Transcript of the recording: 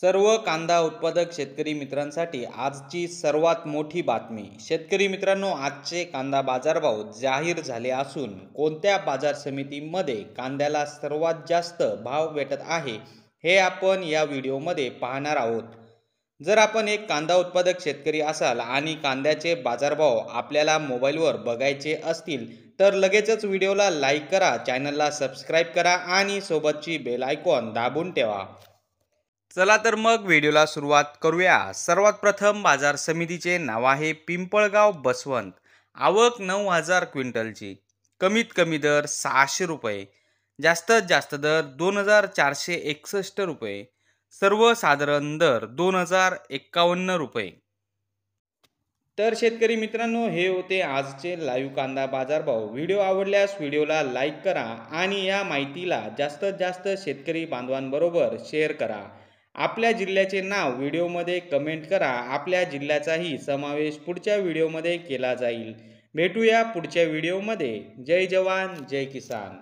सर्व कांदा उत्पादक शेतकरी मित्रांसाठी आजची सर्वात मोठी बातमी। शेतकरी मित्रांनो, आजचे कांदा बाजारभाव जाहीर झाले असून कोणत्या बाजार समितीमध्ये कांद्याला सर्वात जास्त भाव भेटत आहे हे आपण या व्हिडिओमध्ये पाहणार आहोत। जर आपण एक कांदा उत्पादक शेतकरी असाल आणि कांद्याचे बाजारभाव आपल्याला मोबाईलवर बघायचे असतील तर लगेचच व्हिडिओला लाईक करा, चॅनलला सबस्क्राईब करा आणि सोबतची बेल आयकॉन दाबून ठेवा। चला तर मग व्हिडिओला सुरुवात करूया। सर्वात प्रथम बाजार समितीचे नाव आहे पिंपळगाव बसवंत। आवक 9,000 क्विंटलची। कमीत कमी दर 600 रुपये, जास्तीत जास्त दर 2,461 रुपये, सर्वसाधारण दर 2,051 रुपये। तर शेतकरी मित्रांनो, हे होते आजचे लाईव्ह कांदा बाजारभाव। व्हिडिओ आवडल्यास व्हिडिओला लाईक करा आणि या माहितीला जास्तीत जास्त शेतकरी बांधवांबरोबर शेअर करा। आपल्या जिल्ह्याचे नाव व्हिडिओमध्ये कमेंट करा, आपल्या जिल्ह्याचाही समावेश पुढच्या व्हिडिओमध्ये केला जाईल। भेटूया पुढच्या व्हिडिओमध्ये। जय जवान जय किसान।